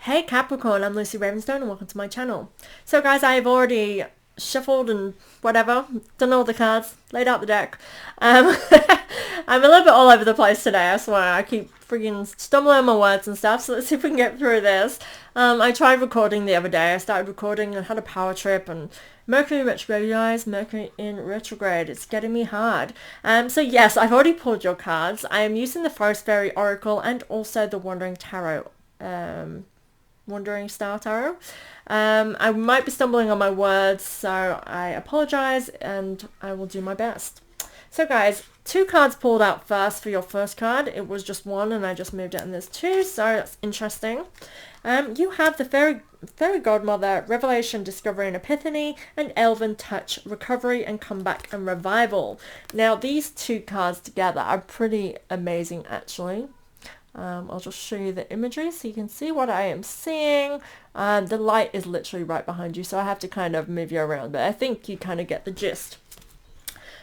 Hey Capricorn, I'm Lucy Ravenstone and welcome to my channel. So guys, I've already shuffled and whatever, done all the cards, laid out the deck. I'm a little bit all over the place today, I swear. I keep freaking stumbling on my words and stuff, so let's see if we can get through this. I tried recording the other day. I started recording and had a power trip, and Mercury retrograde, you guys. Mercury in retrograde. It's getting me hard. So yes, I've already pulled your cards. I am using the Forest Fairy Oracle and also the Wandering Tarot. Wandering Star Tarot. I might be stumbling on my words, so I apologize and I will do my best. So guys, two cards pulled out first for your first card. It was just one and I just moved it and there's two, so that's interesting. You have the Fairy Godmother, Revelation, Discovery and Epiphany, and Elven Touch, Recovery and Comeback and Revival. Now these two cards together are pretty amazing actually. I'll just show you the imagery so you can see what I am seeing. The light is literally right behind you, so I have to kind of move you around, but I think you kind of get the gist.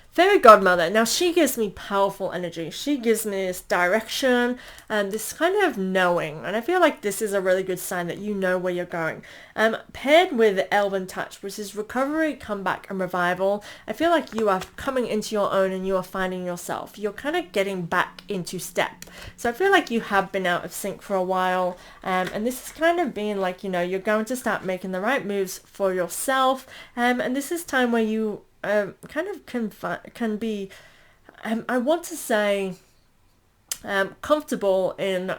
Fairy Godmother, now she gives me powerful energy. She gives me this direction and this kind of knowing, and I feel like this is a really good sign that you know where you're going. Paired with Elven Touch, which is recovery, comeback and revival, I feel like you are coming into your own and you are finding yourself. You're kind of getting back into step. So I feel like you have been out of sync for a while, and this is kind of being like, you know, you're going to start making the right moves for yourself, and this is time where you kind of can be, I want to say, comfortable in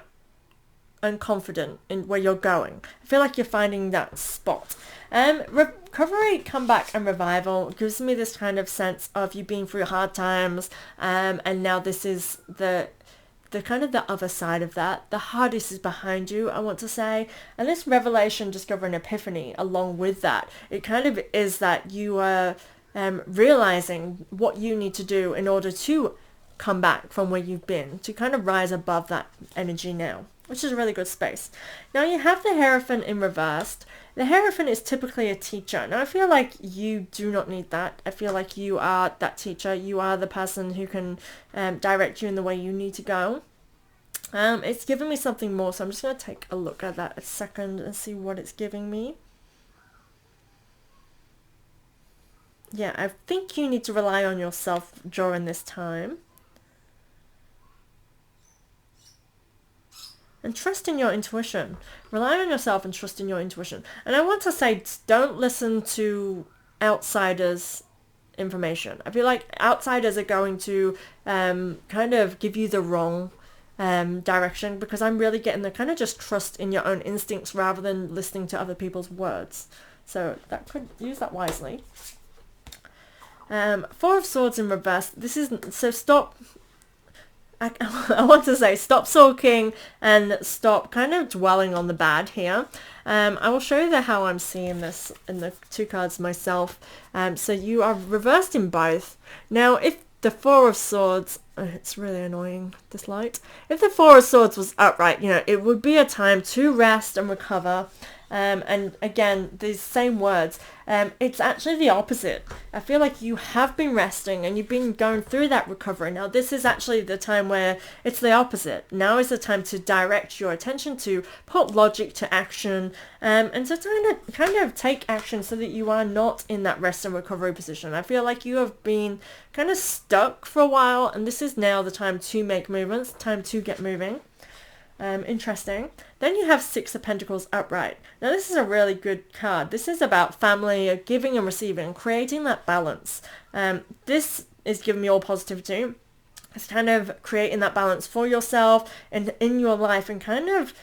and confident in where you're going. I feel like you're finding that spot. Recovery, comeback and revival gives me this kind of sense of you being through hard times, and now this is the kind of the other side of that. The hardest is behind you, I want to say. And this revelation, discovery and epiphany along with that, it kind of is that you are realizing what you need to do in order to come back from where you've been, to kind of rise above that energy now, which is a really good space. Now you have the Hierophant in reversed. The Hierophant is typically a teacher. Now I feel like you do not need that. I feel like you are that teacher. You are the person who can direct you in the way you need to go. It's giving me something more, so I'm just going to take a look at that a second and see what it's giving me. Yeah, I think you need to rely on yourself during this time. And trust in your intuition. Rely on yourself and trust in your intuition. And I want to say, don't listen to outsiders' information. I feel like outsiders are going to kind of give you the wrong direction, because I'm really getting the kind of just trust in your own instincts rather than listening to other people's words. So that could use that wisely. Four of Swords in reverse. This is, so stop, I want to say stop sulking and stop kind of dwelling on the bad here. I will show you how I'm seeing this in the two cards myself. So you are reversed in both. Now if the Four of Swords, it's really annoying, this light. If the Four of Swords was upright, you know, it would be a time to rest and recover. And again, these same words, it's actually the opposite. I feel like you have been resting and you've been going through that recovery. Now this is actually the time where it's the opposite. Now is the time to direct your attention, to put logic to action, and to kind of take action so that you are not in that rest and recovery position. I feel like you have been kind of stuck for a while, and this is now the time to make movements, time to get moving. Interesting. Then you have Six of Pentacles upright. Now this is a really good card. This is about family, giving and receiving, creating that balance. This is giving me all positivity. It's kind of creating that balance for yourself and in your life, and kind of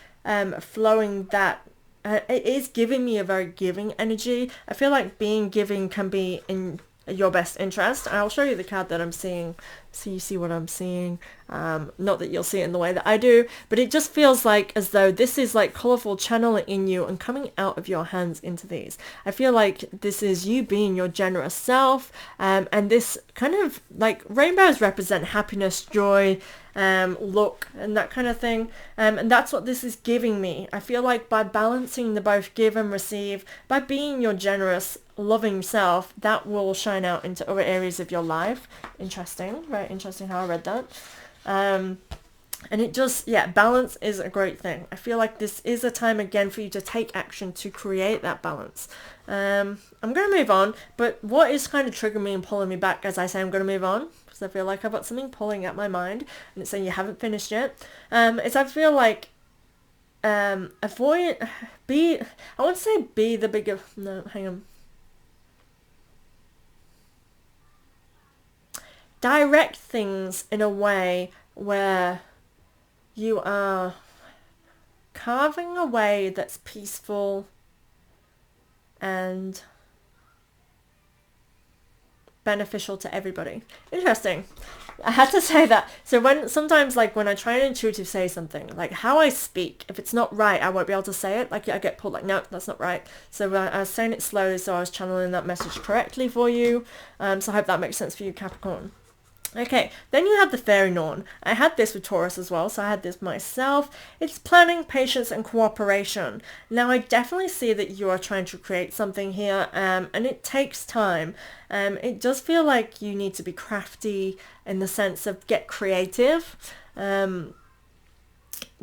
flowing that. It is giving me a very giving energy. I feel like being giving can be in your best interest. I'll show you the card that I'm seeing so you see what I'm seeing. Not that you'll see it in the way that I do, but it just feels like as though this is like colorful channeling in you and coming out of your hands into these. I feel like this is you being your generous self, and this kind of like rainbows represent happiness, joy, look and that kind of thing, and that's what this is giving me. I feel like by balancing the both give and receive, by being your generous loving self, that will shine out into other areas of your life. Interesting, very interesting how I read that. And it just, yeah, balance is a great thing. I feel like this is a time again for you to take action to create that balance. I'm going to move on, but what is kind of triggering me and pulling me back as I say I'm going to move on, because I feel like I've got something pulling at my mind, and it's saying you haven't finished yet, is I feel like I want to say be the bigger, no, hang on. Direct things in a way where you are carving a way that's peaceful and beneficial to everybody. Interesting. I had to say that. So sometimes when I try and intuitive say something, like how I speak, if it's not right, I won't be able to say it. Like I get pulled like, no, that's not right. So I was saying it slowly, so I was channeling that message correctly for you. So I hope that makes sense for you, Capricorn. Okay, then you have the Faery Norn. I had this with Taurus as well, so I had this myself. It's planning, patience, and cooperation. Now, I definitely see that you are trying to create something here, and it takes time. It does feel like you need to be crafty in the sense of get creative.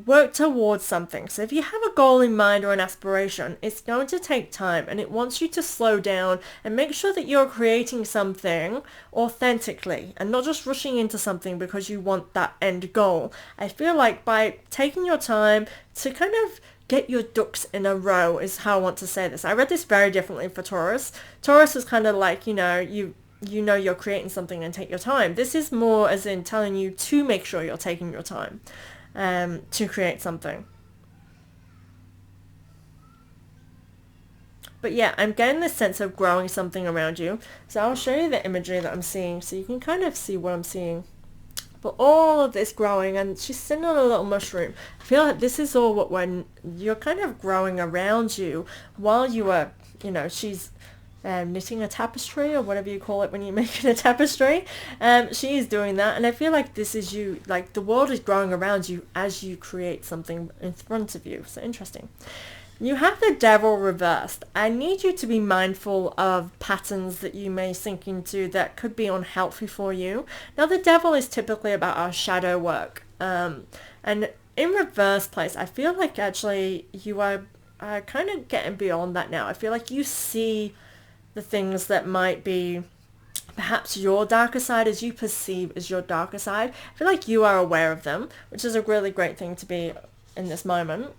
Work towards something. So if you have a goal in mind or an aspiration, it's going to take time, and it wants you to slow down and make sure that you're creating something authentically and not just rushing into something because you want that end goal. I feel like by taking your time to kind of get your ducks in a row is how I want to say this. I read this very differently for Taurus. Taurus is kind of like, you're creating something and take your time. This is more as in telling you to make sure you're taking your time to create something. But yeah, I'm getting this sense of growing something around you. So I'll show you the imagery that I'm seeing so you can kind of see what I'm seeing. But all of this growing, and she's sitting on a little mushroom. I feel like this is all when you're kind of growing around you while you are, she's knitting a tapestry or whatever you call it when you're making a tapestry. She is doing that, and I feel like this is you, like the world is growing around you as you create something in front of you. So interesting. You have the Devil reversed. I need you to be mindful of patterns that you may sink into that could be unhealthy for you. Now the Devil is typically about our shadow work, and in reverse place I feel like actually you are kind of getting beyond that now. I feel like you see the things that might be perhaps your darker side, as you perceive as your darker side. I feel like you are aware of them, which is a really great thing to be in this moment.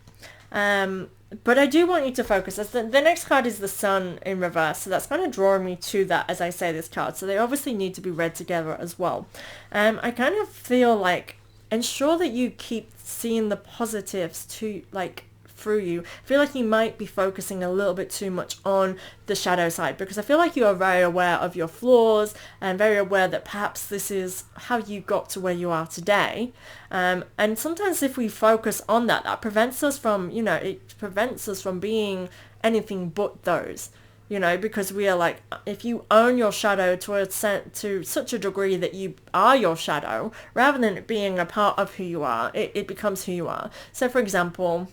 But I do want you to focus. As the next card is the Sun in reverse, so that's kind of drawing me to that as I say this card. So they obviously need to be read together as well. I kind of feel like ensure that you keep seeing the positives through you. I feel like you might be focusing a little bit too much on the shadow side, because I feel like you are very aware of your flaws and very aware that perhaps this is how you got to where you are today. And sometimes if we focus on that, that prevents us from, it prevents us from being anything but those. Because we are like, if you own your shadow to such a degree that you are your shadow, rather than it being a part of who you are, it becomes who you are. So for example,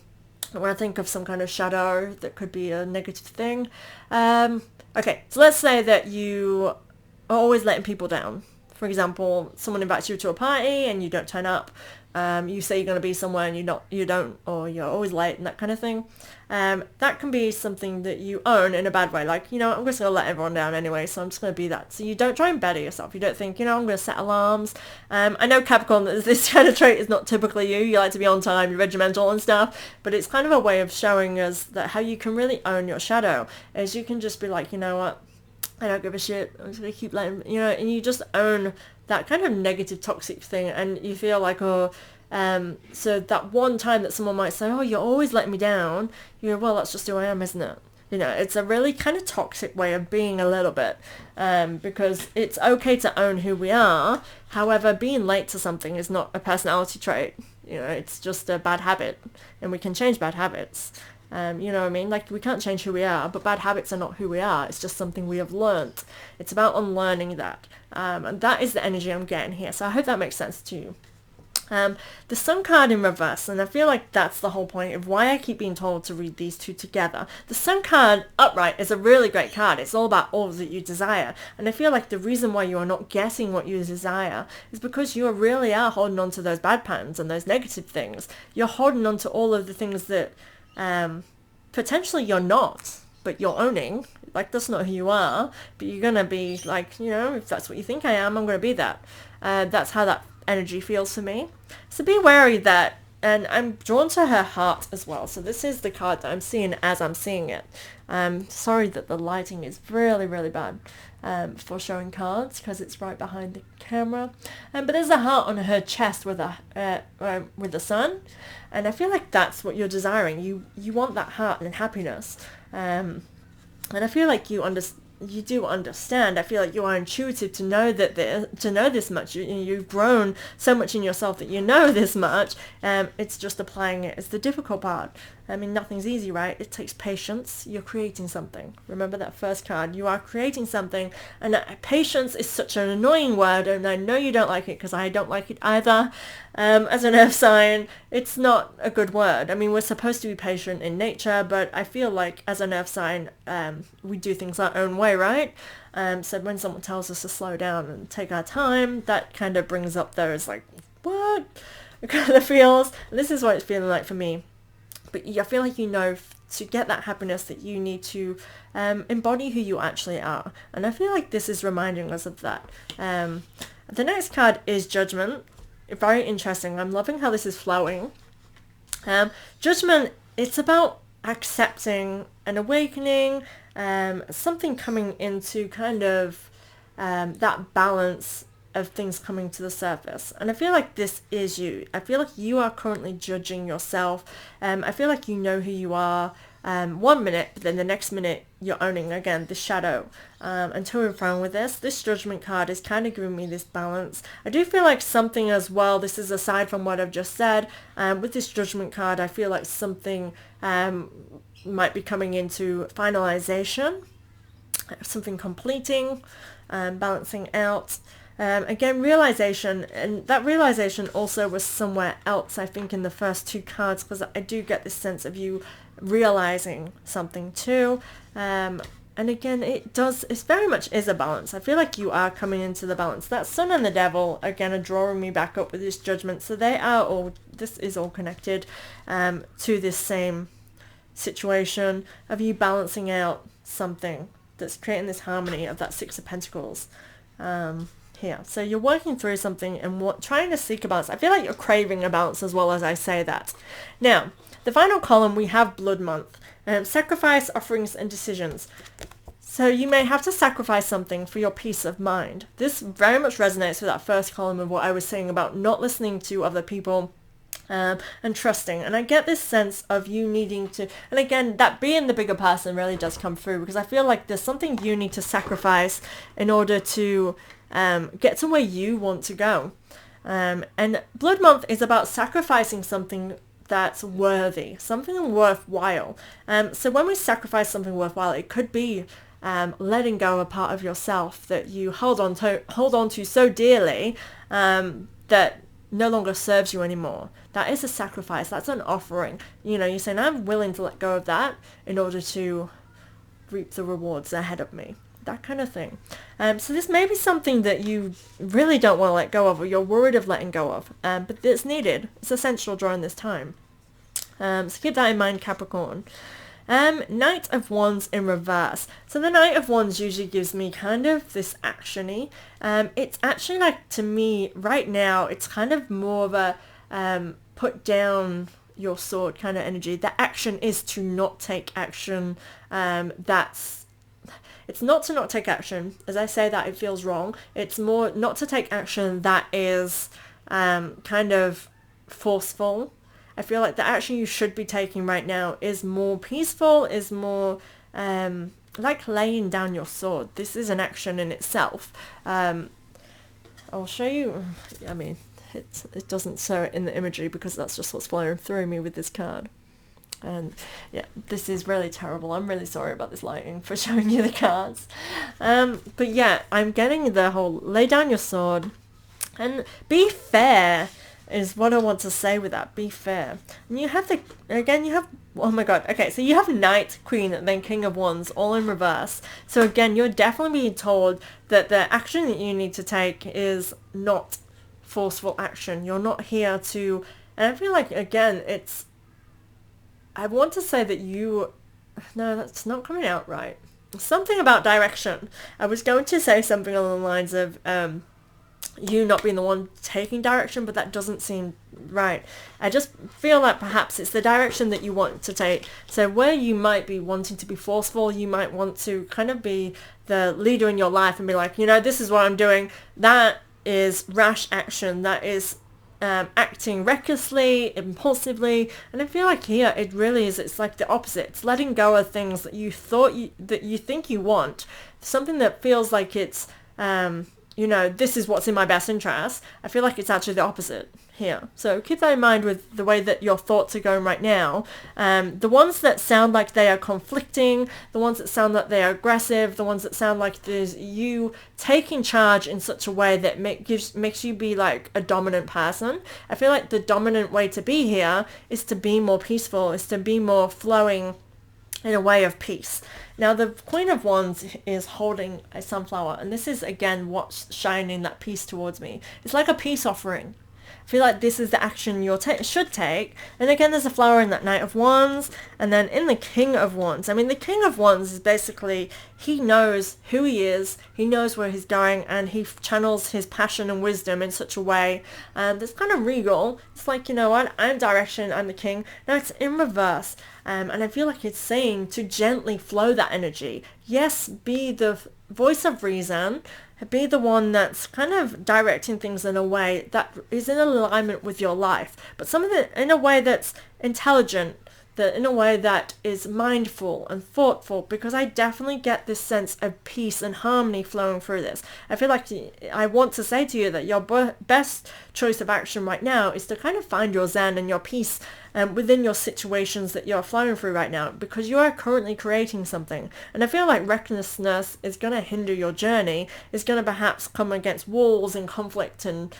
when I think of some kind of shadow that could be a negative thing. Okay, so let's say that you are always letting people down. For example, someone invites you to a party and you don't turn up. You say you're going to be somewhere and you don't, or you're always late and that kind of thing. That can be something that you own in a bad way. Like, I'm just going to let everyone down anyway, so I'm just going to be that. So you don't try and better yourself. You don't think, I'm going to set alarms. I know Capricorn, this kind of trait is not typically you. You like to be on time, you're regimental and stuff, but it's kind of a way of showing us that how you can really own your shadow, is you can just be like, you know what, I don't give a shit. I'm just going to keep letting, and you just own that kind of negative, toxic thing. And you feel like, so that one time that someone might say, oh, you're always letting me down. You go, well, that's just who I am, isn't it? It's a really kind of toxic way of being a little bit, because it's okay to own who we are. However, being late to something is not a personality trait. It's just a bad habit, and we can change bad habits. You know what I mean? Like, we can't change who we are, but bad habits are not who we are. It's just something we have learnt. It's about unlearning that. And that is the energy I'm getting here. So I hope that makes sense to you. The Sun card in reverse, and I feel like that's the whole point of why I keep being told to read these two together. The Sun card upright is a really great card. It's all about all that you desire, and I feel like the reason why you are not getting what you desire is because you really are holding on to those bad patterns and those negative things. You're holding on to all of the things that potentially you're not, but you're owning. Like, that's not who you are, but you're gonna be like, you know, if that's what you think I am, I'm gonna be that. That's how that energy feels for me. So be wary that, and I'm drawn to her heart as well. So this is the card that I'm seeing as I'm seeing it. Sorry that the lighting is really, really bad for showing cards because it's right behind the camera. But there's a heart on her chest with the sun, and I feel like that's what you're desiring. You want that heart and happiness, and I feel like you do understand. I feel like you are intuitive to know this much. You've grown so much in yourself that you know this much. It's just applying it is the difficult part. I mean, nothing's easy, right? It takes patience. You're creating something. Remember that first card. You are creating something, and patience is such an annoying word, and I know you don't like it because I don't like it either. As an earth sign, it's not a good word. I mean, we're supposed to be patient in nature, but I feel like as an earth sign, we do things our own way, right? So when someone tells us to slow down and take our time, that kind of brings up those like, what? It kind of feels. And this is what it's feeling like for me. But I feel like, you know, to get that happiness that you need to embody who you actually are. And I feel like this is reminding us of that. The next card is Judgment. Very interesting. I'm loving how this is flowing. Judgment, it's about accepting an awakening, something coming into kind of that balance of things coming to the surface. And I feel like this is you. I feel like you are currently judging yourself. I feel like you know who you are 1 minute, but then the next minute you're owning again the shadow. Until we're fine with this Judgment card is kind of giving me this balance. I do feel like something as well, this is aside from what I've just said, with this Judgment card I feel like something might be coming into finalization, something completing, balancing out. Again, realization, and that realization also was somewhere else, I think, in the first two cards, because I do get this sense of you realizing something too. And again, it very much is a balance. I feel like you are coming into the balance. That Sun and the Devil, again, are drawing me back up with this Judgment. So this is all connected to this same situation of you balancing out something that's creating this harmony of that Six of Pentacles. Here. So you're working through something and trying to seek a balance. I feel like you're craving a balance as well as I say that. Now, the final column, we have Blood Month. Sacrifice, offerings, and decisions. So you may have to sacrifice something for your peace of mind. This very much resonates with that first column of what I was saying about not listening to other people and trusting. And I get this sense of you needing to, and again, that being the bigger person really does come through, because I feel like there's something you need to sacrifice in order to get to where you want to go. And Blood Month is about sacrificing something that's worthy, something worthwhile. So when we sacrifice something worthwhile, it could be letting go of a part of yourself that you hold on to so dearly that no longer serves you anymore. That is a sacrifice. That's an offering. You know, you're saying, I'm willing to let go of that in order to reap the rewards ahead of me. That kind of thing. So this may be something that you really don't want to let go of, or you're worried of letting go of, but it's needed. It's essential during this time. So keep that in mind, Capricorn. Knight of Wands in reverse. So the Knight of Wands usually gives me kind of this action-y. It's actually like, to me, right now, it's kind of more of a put down your sword kind of energy. The action is to not take action. It's not to not take action. As I say that, it feels wrong. It's more not to take action that is kind of forceful. I feel like the action you should be taking right now is more peaceful, is more like laying down your sword. This is an action in itself. I'll show you. I mean, it doesn't show it in the imagery because that's just what's flowing through me with this card. And yeah, this is really terrible. I'm really sorry about this lighting for showing you the cards. But yeah, I'm getting the whole lay down your sword and be fair. is what I want to say with that. Be fair. And you have oh my god, okay, so you have Knight, Queen, and then King of Wands all in reverse. So again, you're definitely being told that the action that you need to take is not forceful action. You're not here to, and I feel like, again, I want to say that no, that's not coming out right. Something about direction. I was going to say something along the lines of you not being the one taking direction, but that doesn't seem right. I just feel like perhaps it's the direction that you want to take. So where you might be wanting to be forceful, you might want to kind of be the leader in your life and be like, this is what I'm doing. That is rash action. That is acting recklessly, impulsively, and I feel like here it really is. It's like the opposite. It's letting go of things that you think you want, something that feels like it's this is what's in my best interest. I feel like it's actually the opposite here. So keep that in mind with the way that your thoughts are going right now. The ones that sound like they are conflicting, the ones that sound like they are aggressive, the ones that sound like there's you taking charge in such a way that makes you be like a dominant person. I feel like the dominant way to be here is to be more peaceful, is to be more flowing in a way of peace. Now the Queen of Wands is holding a sunflower, and this is again what's shining that peace towards me. It's like a peace offering. I feel like this is the action you should take. And again, there's a flower in that Knight of Wands, and then in the King of Wands. I mean, the King of Wands is basically, he knows who he is, he knows where he's going, and he channels his passion and wisdom in such a way that's kind of regal. It's like, what, I'm direction, I'm the king. Now it's in reverse, and I feel like it's saying to gently flow that energy. Yes, be the voice of reason, be the one that's kind of directing things in a way that is in alignment with your life, but some of it in a way that's intelligent, that in a way that is mindful and thoughtful, because I definitely get this sense of peace and harmony flowing through this. I feel like I want to say to you that your best choice of action right now is to kind of find your zen and your peace within your situations that you're flowing through right now, because you are currently creating something. And I feel like recklessness is going to hinder your journey, is going to perhaps come against walls and conflict and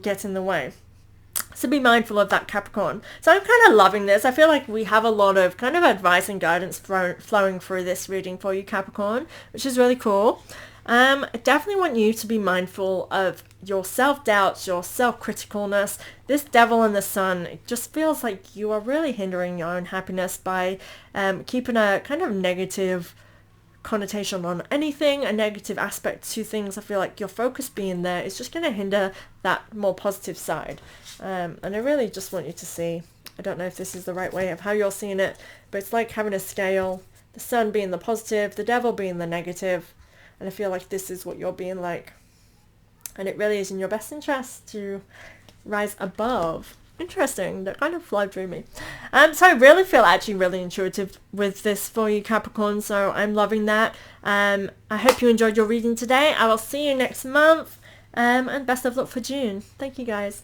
get in the way. So be mindful of that, Capricorn. So I'm kind of loving this. I feel like we have a lot of kind of advice and guidance flowing through this reading for you, Capricorn, which is really cool. I definitely want you to be mindful of your self-doubts, your self-criticalness. This Devil and the Sun, it just feels like you are really hindering your own happiness by keeping a kind of negative connotation on anything, a negative aspect to things. I feel like your focus being there is just going to hinder that more positive side. And I really just want you to see, I don't know if this is the right way of how you're seeing it, but it's like having a scale, the Sun being the positive, the Devil being the negative, and I feel like this is what you're being like. And it really is in your best interest to rise above. Interesting, that kind of flowed through me. So I really feel actually really intuitive with this for you, Capricorn, so I'm loving that. I hope you enjoyed your reading today. I will see you next month, and best of luck for June. Thank you, guys.